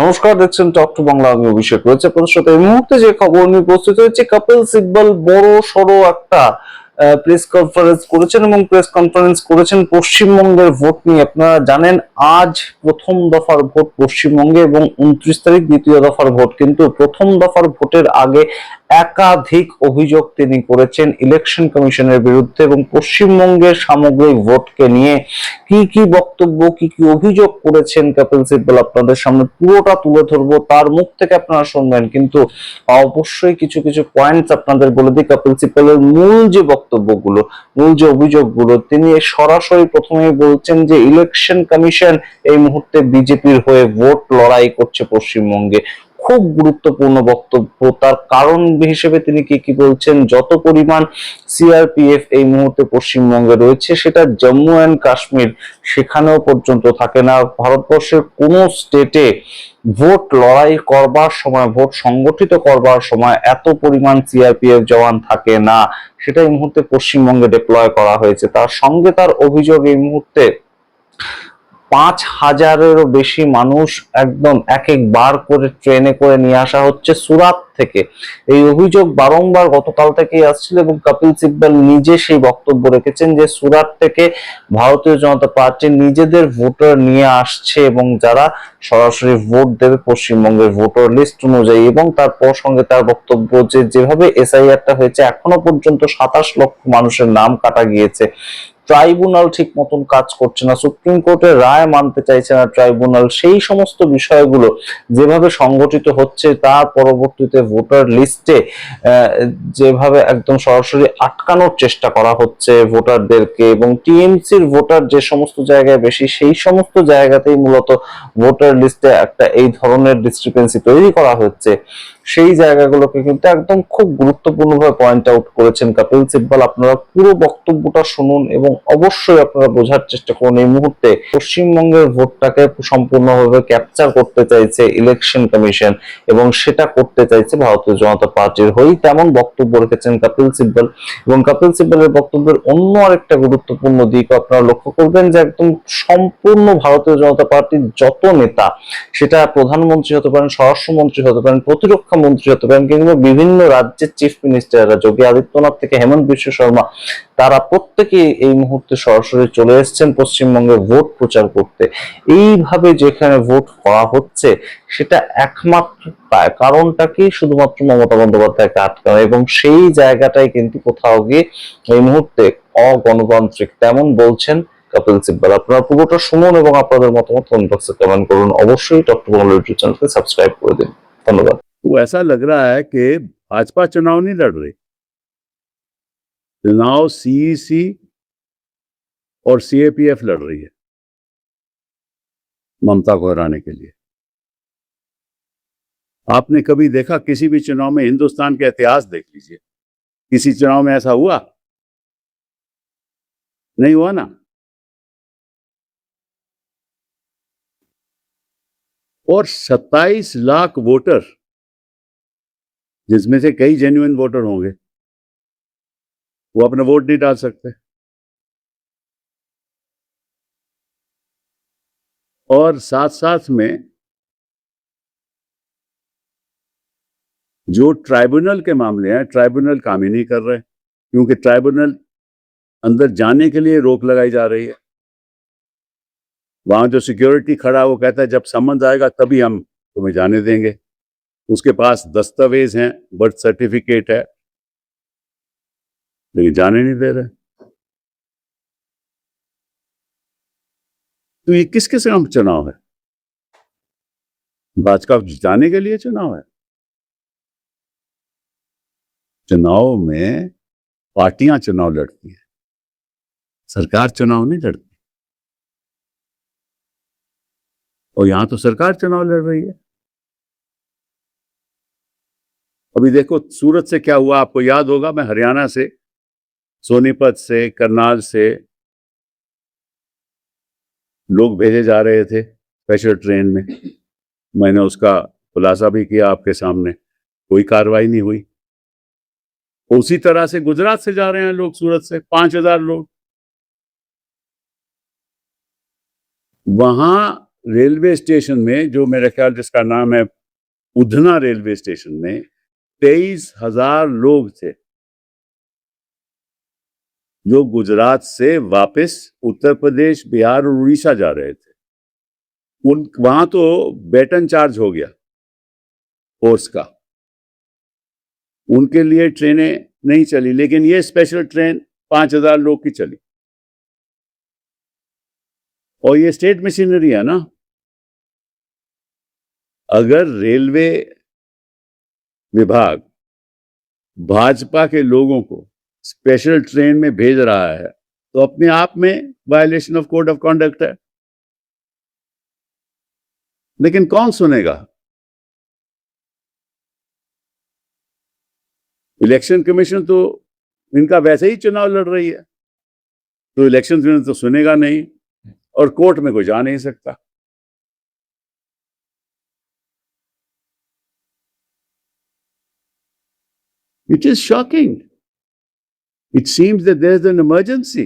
নমস্কার, দেখছেন talk to Bangla. আমি অভিষেক রয়েছে আপনাদের সাথে। এই মুহূর্তে যে খবর নিয়ে প্রস্তুত হয়েছে, কপিল সিব্বল বড় সড়ো একটা প্রেস কনফারেন্স করেছেন এবং প্রেস কনফারেন্স করেছেন পশ্চিমবঙ্গের ভোট নিয়ে। আপনারা জানেন আজ প্রথম দফার ভোট পশ্চিমবঙ্গে এবং 29 তারিখ দ্বিতীয় দফার ভোট। কিন্তু প্রথম দফার ভোটের আগে একাধিক অভিযোগ তিনি করেছেন ইলেকশন কমিশনের বিরুদ্ধে এবং পশ্চিমবঙ্গের সামগ্রিক ভোটকে নিয়ে কি কি বক্তব্য, কি কি অভিযোগ করেছেন কপিল সিব্বল আপনাদের সামনে পুরোটা তুলে ধরবো। তার মুখ থেকে আপনারা শুনবেন, কিন্তু অবশ্যই কিছু কিছু পয়েন্টস আপনাদের বলে দিই। কপিল সিব্বলের মূল যে বক্তব্যগুলো, মূল যে অভিযোগগুলো, তিনি সরাসরি প্রথমেই বলছেন যে ইলেকশন কমিশন এই মুহূর্তে বিজেপির হয়ে ভোট লড়াই করছে পশ্চিমবঙ্গে। খুব গুরুত্বপূর্ণ বক্তব্য। তার কারণ হিসেবে তিনি কি কি বলছেন, যত পরিমাণ সিআরপিএফ এই মুহূর্তে পশ্চিমবঙ্গে রয়েছে সেটা জম্মু অ্যান্ড কাশ্মীর সেখানেও পর্যন্ত থাকে না। ভারতবর্ষের কোন স্টেটে ভোট লড়াই করবার সময়, ভোট সংগঠিত করবার সময় এত পরিমাণ সিআরপিএফ জওয়ান থাকে না। সেটা এই মুহূর্তে পশ্চিমবঙ্গে ডিপ্লয় করা হয়েছে। তার সঙ্গে তার অভিযোগ, এই মুহূর্তে 5,000-এরও বেশি মানুষ একদম এক একবার করে ট্রেনে করে নিয়ে আসা হচ্ছে সুরাত থেকে। এই অভিযোগ বারংবার গতকাল থেকেই আসছিল এবং কপিল সিব্বল নিজে সেই বক্তব্য রেখেছেন যে সুরাত থেকে ভারতীয় জনতা পার্টি নিজেদের ভোটার নিয়ে আসছে এবং যারা সরাসরি ভোট দেবে পশ্চিমবঙ্গের ভোটার লিস্ট অনুযায়ী। এবং তারপর সঙ্গে তার বক্তব্য যে যেভাবে এসআইআরটা হয়েছে এখনো পর্যন্ত 27 লক্ষ মানুষের নাম কাটা গিয়েছে। ট্রাইব্যুনাল ঠিক মতন কাজ করছে না, সুপ্রিম কোর্টের রায় মানতে চাইছে না ট্রাইব্যুনাল। সেই সমস্ত বিষয়গুলো যেভাবে সংগঠিত হচ্ছে, তার পরবর্তীতে ভোটার লিস্টে যেভাবে একদম সরাসরি আটকানোর চেষ্টা করা হচ্ছে ভোটারদেরকে, এবং টিএমসির ভোটার যে সমস্ত জায়গায় বেশি সেই সমস্ত জায়গাতেই মূলত ভোটার লিস্টে একটা এই ধরনের ডিসক্রিপেন্সি তৈরি করা হচ্ছে। সেই জায়গাগুলোকে কিন্তু একদম খুব গুরুত্বপূর্ণভাবে পয়েন্ট আউট করেছেন কপিল সিব্বল। আপনারা পুরো বক্তব্যটা শুনুন এবং অবশ্যই আপনারা বোঝার চেষ্টা করুন এই মুহূর্তে পশ্চিমবঙ্গের ভোটটাকে সম্পূর্ণভাবে ক্যাপচার করতে চাইছে ইলেকশন কমিশন এবং সেটা করতে চাইছে ভারতীয় জনতা পার্টির হয়েই। তেমন বক্তব্য রেখেছেন কপিল সিব্বল। এবং কপিল সিব্বলের বক্তব্যের অন্য আরেকটা গুরুত্বপূর্ণ দিক আপনারা লক্ষ্য করবেন যে একদম সম্পূর্ণ ভারতীয় জনতা পার্টির যত নেতা, সেটা প্রধানমন্ত্রী হতে পারেন, স্বরাষ্ট্রমন্ত্রী হতে পারেন, প্রতিরক্ষা মন্ত্রী হতে পারেন, কিংবা বিভিন্ন রাজ্যের চিফ মিনিস্টাররা, যোগী আদিত্যনাথ থেকে হেমন্ত বিশ্ব শর্মা, তারা প্রত্যেকেই এই মুহূর্তে সরাসরি চলে এসেছেন পশ্চিমবঙ্গে ভোট প্রচার করতে। এইভাবে যেখানে ভোট করা হচ্ছে সেটা একমাত্র কারণটা কি, শুধুমাত্র মমতা বন্দ্যোপাধ্যায়কে আটকানো, এবং সেই জায়গাটাই কিন্তু কোথাও গিয়ে এই মুহূর্তে অগণতান্ত্রিক। তেমন বলছেন কপিল সিব্বল। আপনারা পুরোটা শুনুন এবং আপনাদের মতামত কমেন্ট বক্সে কমেন্ট করুন। অবশ্যই টক টু বাংলা ইউটিউব চ্যানেলকে সাবস্ক্রাইব করে দিন। ধন্যবাদ। तो ऐसा लग रहा है कि भाजपा चुनाव नहीं लड़ रही, चुनाव सीईसी और सीएपीएफ लड़ रही है ममता को हराने के लिए। आपने कभी देखा किसी भी चुनाव में, हिंदुस्तान का इतिहास देख लीजिए, किसी चुनाव में ऐसा हुआ? नहीं हुआ ना। और 27 लाख वोटर, जिसमें से कई जेन्युइन वोटर होंगे, वो अपना वोट नहीं डाल सकते। और साथ साथ में जो ट्राइब्यूनल के मामले हैं, ट्राइब्यूनल काम ही नहीं कर रहे, क्योंकि ट्राइब्यूनल अंदर जाने के लिए रोक लगाई जा रही है। वहां जो सिक्योरिटी खड़ा है वो कहता है जब समन्स आएगा तभी हम तुम्हें जाने देंगे। उसके पास दस्तावेज हैं, बर्थ सर्टिफिकेट है, लेकिन जाने नहीं दे रहे। तो ये किस किस का चुनाव है? भाजपा जाने के लिए चुनाव है? चुनाव में पार्टियां चुनाव लड़ती हैं, सरकार चुनाव नहीं लड़ती। और यहां तो सरकार चुनाव लड़ रही है। अभी देखो सूरत से क्या हुआ, आपको याद होगा। मैं हरियाणा से, सोनीपत से, करनाल से लोग भेजे जा रहे थे स्पेशल ट्रेन में। मैंने उसका खुलासा भी किया आपके सामने, कोई कार्रवाई नहीं हुई। उसी तरह से गुजरात से जा रहे हैं लोग, सूरत से 5,000 लोग। वहां रेलवे स्टेशन में, जो मेरे ख्याल जिसका नाम है उधना रेलवे स्टेशन में, 23,000 लोग थे जो गुजरात से वापस उत्तर प्रदेश, बिहार और उड़ीसा जा रहे थे। वहां तो बेटन चार्ज हो गया फोर्स का, उनके लिए ट्रेनें नहीं चली, लेकिन ये स्पेशल ट्रेन 5,000 लोग की चली। और ये स्टेट मशीनरी है ना। अगर रेलवे विभाग भाजपा के लोगों को स्पेशल ट्रेन में भेज रहा है तो अपने आप में violation of code of conduct है। लेकिन कौन सुनेगा? इलेक्शन कमीशन तो इनका वैसे ही चुनाव लड़ रही है, तो इलेक्शन कमीशन तो सुनेगा नहीं और कोर्ट में कोई जा नहीं सकता। It is shocking. It seems that there is an emergency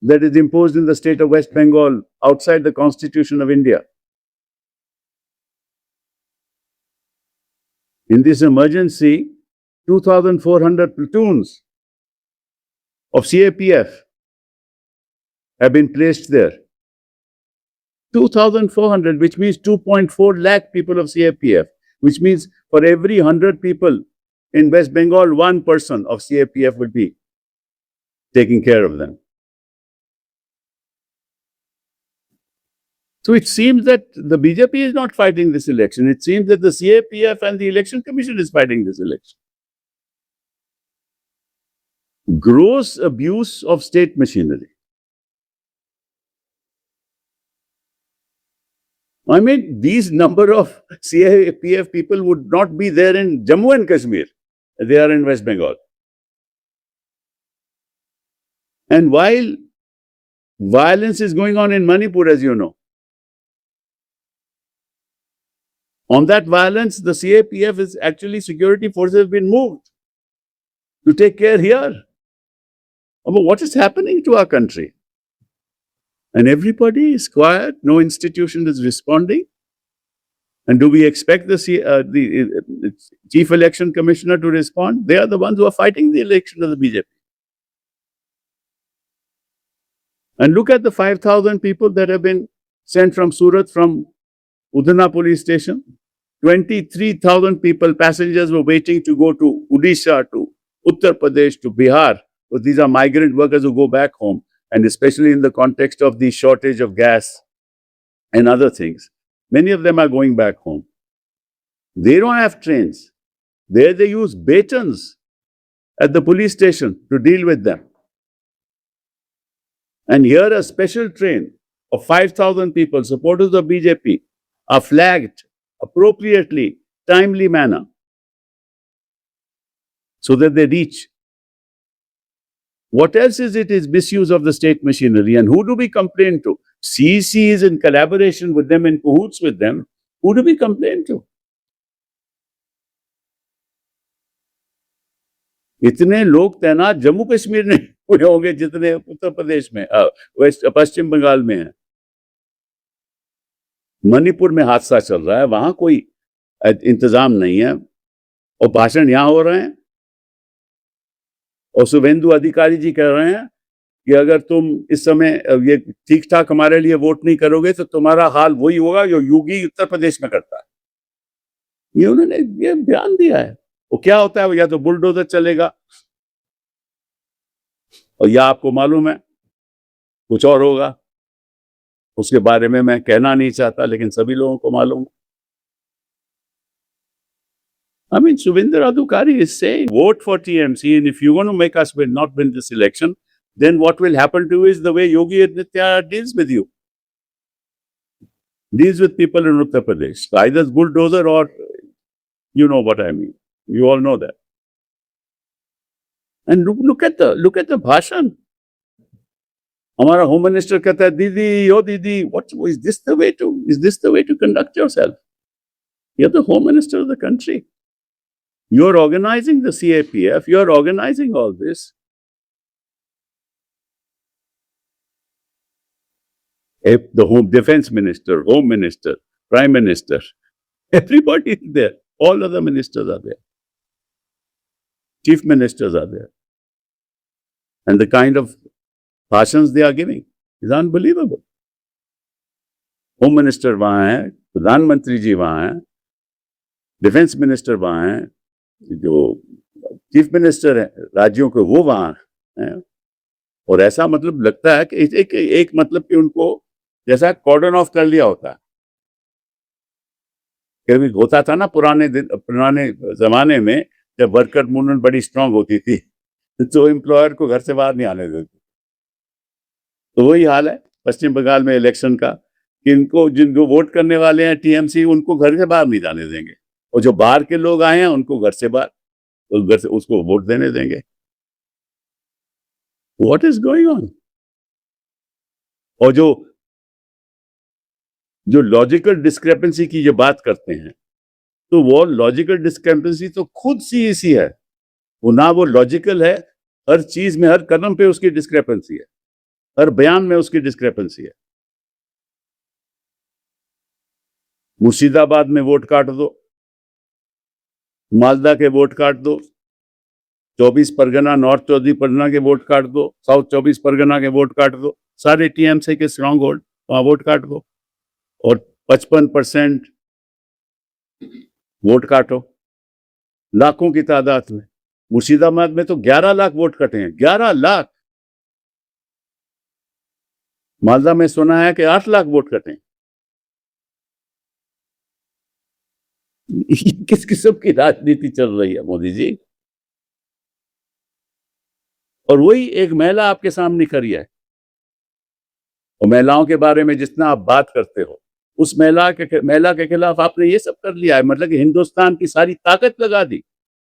that is imposed in the state of West Bengal outside the Constitution of India. In this emergency, 2,400 platoons of CAPF have been placed there. 2,400, which means 2.4 lakh people of CAPF, which means for every 100 people in West Bengal, one person of CAPF will be taking care of them. So it seems that the BJP is not fighting this election. It seems that the CAPF and the Election Commission is fighting this election. Gross abuse of state machinery. I mean, these number of CAPF people would not be there in Jammu and Kashmir. They are in West Bengal. And while violence is going on in Manipur, as you know, on that violence, the CAPF is actually, security forces have been moved to take care here about what is happening to our country. And everybody is quiet, no institution is responding. And do we expect the Chief Election Commissioner to respond? They are the ones who are fighting the election of the BJP. And look at the 5,000 people that have been sent from Surat, from Udhana police station. 23,000 people, passengers, were waiting to go to Odisha, to Uttar Pradesh, to Bihar. So these are migrant workers who go back home. And especially in the context of the shortage of gas and other things, many of them are going back home. They don't have trains. There they use batons at the police station to deal with them. And here a special train of 5,000 people, supporters of BJP, are flagged appropriately, timely manner, so that they reach. What else is it? Is misuse of the state machinery. And who do we complain to? CEC is in collaboration with them, in cahoots with them. Who do we complain to? इतने लोग तैनात जम्मू कश्मीर नहीं हुए होंगे जितने उत्तर प्रदेश में, पश्चिम बंगाल में है। मणिपुर में हादसा चल रहा है, वहां कोई इंतजाम नहीं है और भाषण यहां हो रहे हैं। और शुभेंदु अधिकारी जी कह रहे हैं कि अगर तुम इस समय ये ठीक ठाक हमारे लिए वोट नहीं करोगे तो तुम्हारा हाल वही होगा जो योगी उत्तर प्रदेश में करता है। ये उन्होंने ये बयान दिया है। वो क्या होता है? या तो बुलडोजर चलेगा, और या आपको मालूम है कुछ और होगा। उसके बारे में मैं कहना नहीं चाहता, लेकिन सभी लोगों को मालूम है। I mean, Shubhendra Adhikari is saying, vote for TMC, and if you want to make us not win this election, then what will happen to you is the way Yogi Adityanath deals with you. Deals with people in Uttar Pradesh. Either bulldozer or, you know what I mean. You all know that. And look at the bhashan. हमारा home minister कहता है, दीदी, ओ दीदी, what is this the way to conduct yourself? You're the home minister of the country. You're organizing the CAPF, you're organizing all this. the home defense minister, home minister, prime minister, everybody is there. All other ministers are there. Chief ministers are there. And the kind of भाषण they are giving is unbelievable. Home minister वहां है, प्रधानमंत्री जी वहां है, defence minister वहां है, जो chief minister है राज्यों के वो वहां है। और ऐसा मतलब लगता है कि एक मतलब कि उनको जैसा कॉर्डन ऑफ कर लिया होता है। कभी होता था ना पुराने जमाने में, जब वर्कर मूवमेंट बड़ी स्ट्रांग होती थी तो एम्प्लॉयर को घर से बाहर नहीं आने देते। तो वही हाल है पश्चिम बंगाल में इलेक्शन का, कि इनको जिनको वोट करने वाले हैं टीएमसी, उनको घर से बाहर नहीं जाने देंगे, और जो बाहर के लोग आए हैं उनको घर से बाहर, तो घर से उसको वोट देने देंगे। What is going on? और जो लॉजिकल डिस्क्रेपेंसी की जो बात करते हैं, तो वो लॉजिकल डिस्क्रेपेंसी तो खुद सीईसी है। वो ना वो लॉजिकल है, हर चीज में, हर कदम पे उसकी डिस्क्रेपेंसी है, हर बयान में उसकी डिस्क्रेपेंसी है। मुर्शिदाबाद में वोट काट दो, मालदा के वोट काट दो, 24 परगना, नॉर्थ 24 परगना के वोट काट दो, साउथ 24 परगना के वोट काट दो, सारे टीएमसी के स्ट्रॉन्ग होल्ड वहां वोट काट दो, और 55% वोट काटो लाखों की तादाद में। मुर्शिदाबाद में तो 11 लाख वोट कटे हैं, 11 लाख। मालदा में सुना है कि 8 लाख वोट कटे हैं। किस किस्म की राजनीति चल रही है मोदी जी? और वही एक महिला आपके सामने खड़ी है, और महिलाओं के बारे में जितना आप बात करते हो, उस महिला के खिलाफ आपने ये सब कर लिया है। मतलब कि हिंदुस्तान की सारी ताकत लगा दी।